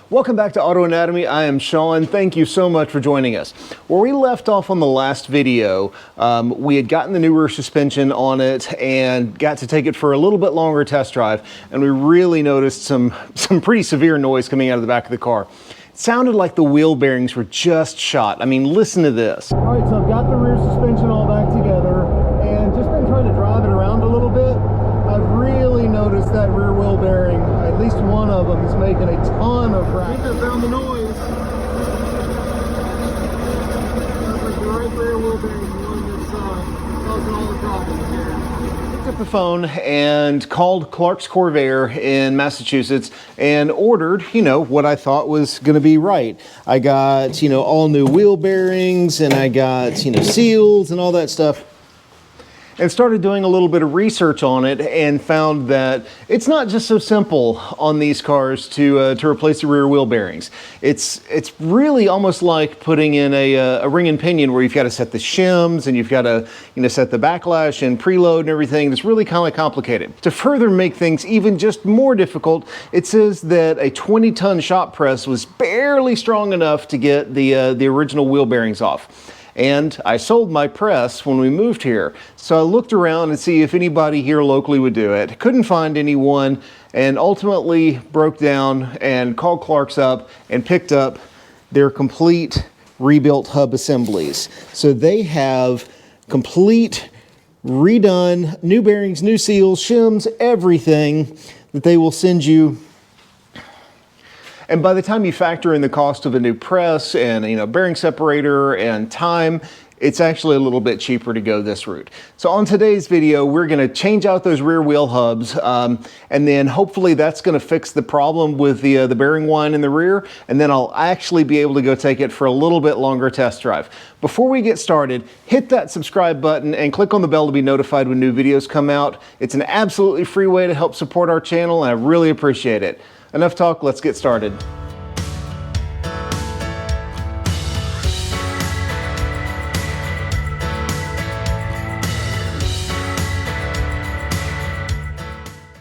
Welcome back to Auto Anatomy. I am Sean. Thank you so much for joining us. Where we left off on the last video, we had gotten the new rear suspension on it and got to take it for a little bit longer test drive, and we really noticed some pretty severe noise coming out of the back of the car. It sounded like the wheel bearings were just shot. I mean, listen to this. All right, so I've got the rear suspension all back together and just been trying to drive it around a little bit. I've really noticed that rear wheel bearing, at least one of them, is making a ton of racket. I think I found the noise. That's like the right rear wheel bearing is the one that's causing all the problems here. I picked up the phone and called Clark's Corvair in Massachusetts and ordered, what I thought was going to be right. I got, all new wheel bearings, and I got, seals and all that stuff. And started doing a little bit of research on it and found that it's not just so simple on these cars to replace the rear wheel bearings. It's really almost like putting in a ring and pinion where you've got to set the shims and you've got to set the backlash and preload and everything. It's really kind of complicated. To further make things even just more difficult, it says that a 20-ton shop press was barely strong enough to get the original wheel bearings off. And I sold my press when we moved here. So I looked around and see if anybody here locally would do it. Couldn't find anyone, and ultimately broke down and called Clark's up and picked up their complete rebuilt hub assemblies. So they have complete redone, new bearings, new seals, shims, everything that they will send you. And by the time you factor in the cost of a new press and bearing separator and time, it's actually a little bit cheaper to go this route. So on today's video, we're going to change out those rear wheel hubs, and then hopefully that's going to fix the problem with the bearing whine in the rear, and then I'll actually be able to go take it for a little bit longer test drive. Before we get started, hit that subscribe button and click on the bell to be notified when new videos come out. It's an absolutely free way to help support our channel, and I really appreciate it. Enough talk, let's get started.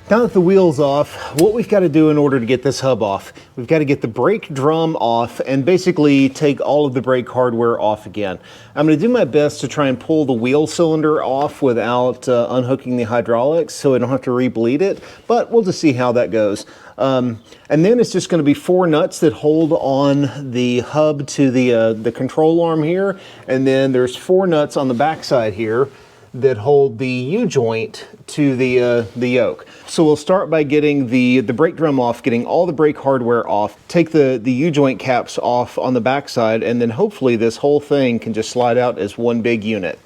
Now that the wheel's off, what we've got to do in order to get this hub off, we've got to get the brake drum off and basically take all of the brake hardware off again. I'm going to do my best to try and pull the wheel cylinder off without unhooking the hydraulics so I don't have to re-bleed it, but we'll just see how that goes. And then it's just going to be 4 nuts that hold on the hub to the control arm here, and then there's 4 nuts on the backside here that hold the U-joint to the yoke. So we'll start by getting the brake drum off, getting all the brake hardware off, take the U-joint caps off on the backside, and then hopefully this whole thing can just slide out as one big unit.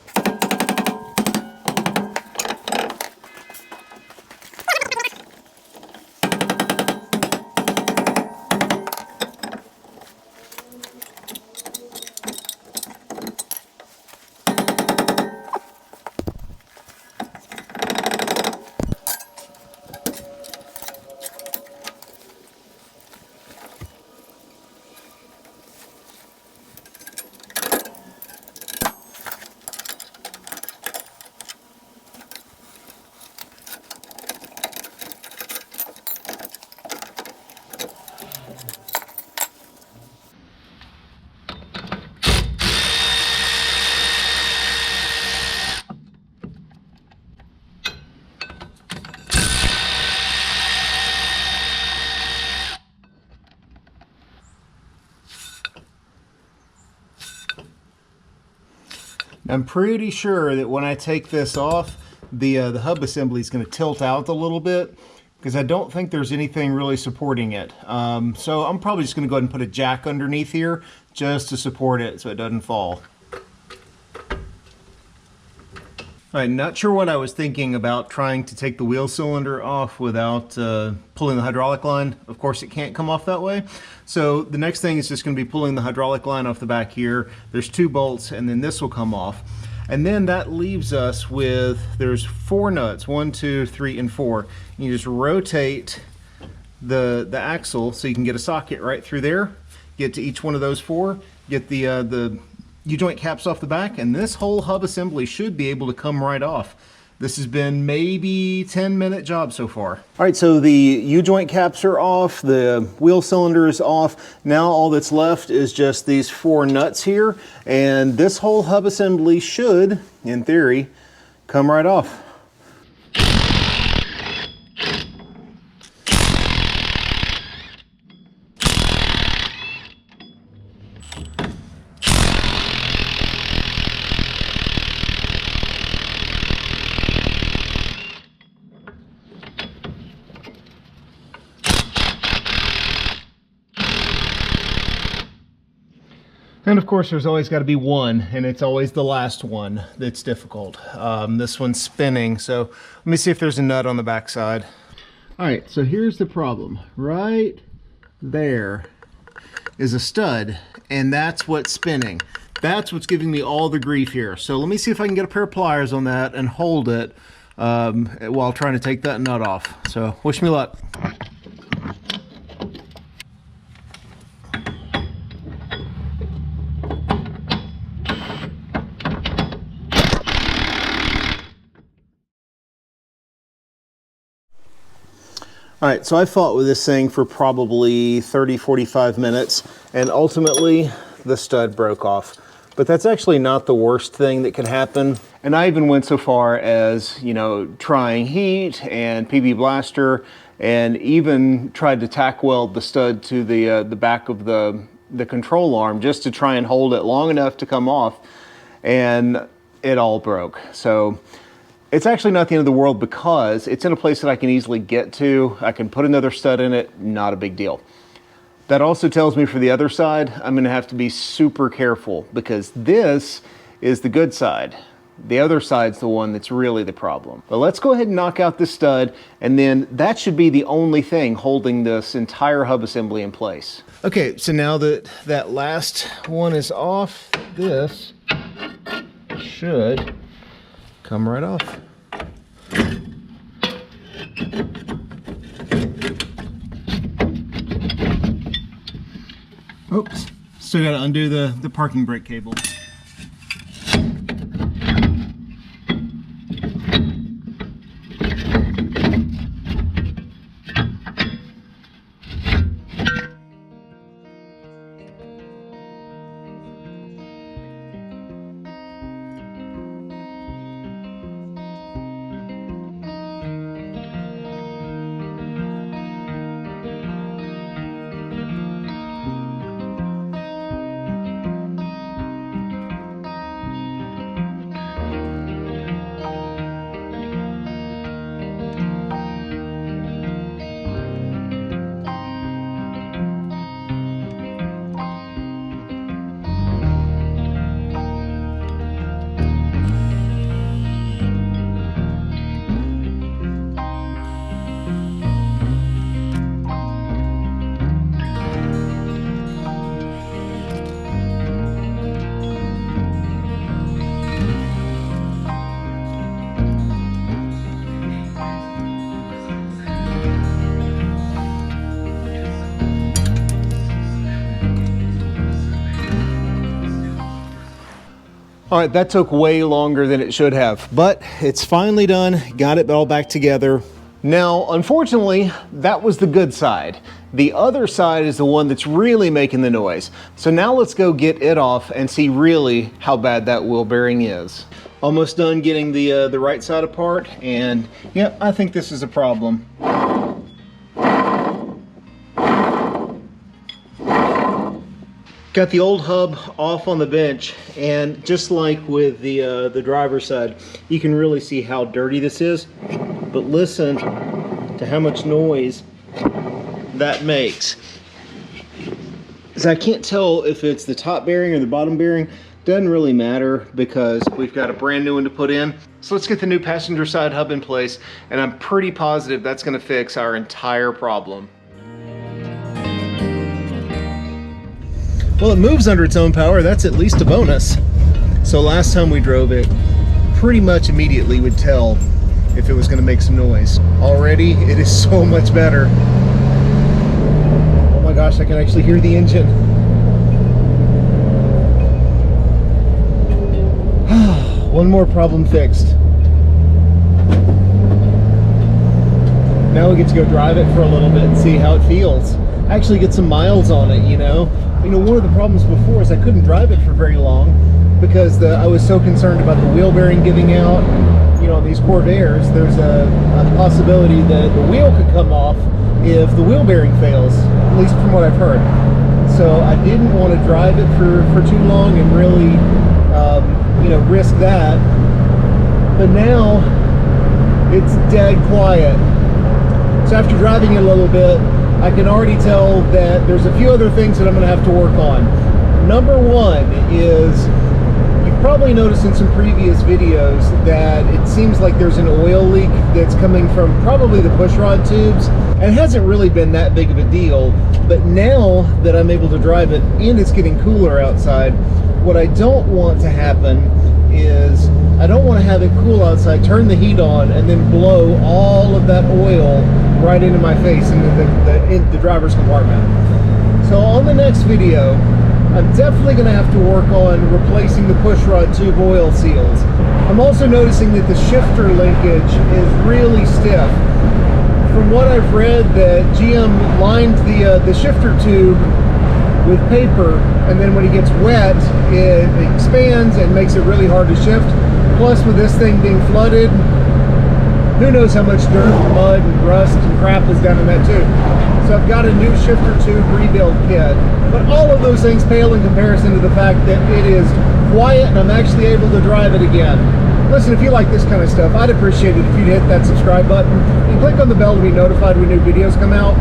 I'm pretty sure that when I take this off, the hub assembly is going to tilt out a little bit because I don't think there's anything really supporting it. So I'm probably just going to go ahead and put a jack underneath here just to support it so it doesn't fall. I'm not sure what I was thinking about trying to take the wheel cylinder off without pulling the hydraulic line. Of course, it can't come off that way. So the next thing is just going to be pulling the hydraulic line off the back here. There's 2 bolts, and then this will come off. And then that leaves us with, there's 4 nuts, 1, 2, 3, and 4. And you just rotate the axle so you can get a socket right through there, get to each one of those 4, get the U-joint caps off the back, and this whole hub assembly should be able to come right off. This has been maybe 10-minute job so far. All right, so the U-joint caps are off, the wheel cylinder is off. Now all that's left is just these 4 nuts here, and this whole hub assembly should, in theory, come right off. And of course, there's always got to be one, and it's always the last one that's difficult. This one's spinning, so let me see if there's a nut on the back side. All right, so here's the problem. Right there is a stud, and that's what's spinning. That's what's giving me all the grief here. So let me see if I can get a pair of pliers on that and hold it while trying to take that nut off. So wish me luck. All right, so I fought with this thing for probably 30-45 minutes, and ultimately the stud broke off. But that's actually not the worst thing that could happen. And I even went so far as, you know, trying heat and PB blaster, and even tried to tack weld the stud to the back of the control arm just to try and hold it long enough to come off, and it all broke. So it's actually not the end of the world because it's in a place that I can easily get to. I can put another stud in it, not a big deal. That also tells me for the other side, I'm gonna have to be super careful because this is the good side. The other side's the one that's really the problem. But let's go ahead and knock out this stud, and then that should be the only thing holding this entire hub assembly in place. Okay, so now that that last one is off, this should come right off. Oops, still gotta undo the parking brake cable. All right, that took way longer than it should have, but it's finally done. Got it all back together. Now, unfortunately, that was the good side. The other side is the one that's really making the noise. So now let's go get it off and see really how bad that wheel bearing is. Almost done getting the right side apart, and yeah, I think this is a problem. Got the old hub off on the bench, and just like with the driver's side, you can really see how dirty this is. But listen to how much noise that makes. So I can't tell if it's the top bearing or the bottom bearing. Doesn't really matter because we've got a brand new one to put in. So let's get the new passenger side hub in place, and I'm pretty positive that's going to fix our entire problem. Well, it moves under its own power. That's at least a bonus. So last time we drove it, pretty much immediately would tell if it was going to make some noise. Already, it is so much better. Oh my gosh, I can actually hear the engine. One more problem fixed. Now we get to go drive it for a little bit and see how it feels. Actually get some miles on it, you know. One of the problems before is I couldn't drive it for very long because I was so concerned about the wheel bearing giving out. On these Corvairs, there's a possibility that the wheel could come off if the wheel bearing fails, at least from what I've heard. So I didn't want to drive it for too long and really, risk that. But now it's dead quiet. So after driving it a little bit, I can already tell that there's a few other things that I'm going to have to work on. Number one is, you've probably noticed in some previous videos that it seems like there's an oil leak that's coming from probably the pushrod tubes. And it hasn't really been that big of a deal, but now that I'm able to drive it and it's getting cooler outside, what I don't want to happen is I don't want to have it cool outside, turn the heat on, and then blow all of that oil right into my face into the driver's compartment. So on the next video, I'm definitely going to have to work on replacing the pushrod tube oil seals. I'm also noticing that the shifter linkage is really stiff. From what I've read, that GM lined the shifter tube with paper, and then when it gets wet, it expands and makes it really hard to shift. Plus, with this thing being flooded, who knows how much dirt, mud, and rust and crap is down in that tube. So I've got a new shifter tube rebuild kit, but all of those things pale in comparison to the fact that it is quiet and I'm actually able to drive it again. Listen, if you like this kind of stuff, I'd appreciate it if you'd hit that subscribe button and click on the bell to be notified when new videos come out.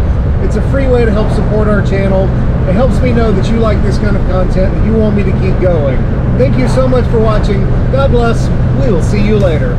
It's a free way to help support our channel. It helps me know that you like this kind of content and you want me to keep going. Thank you so much for watching. God bless. We will see you later.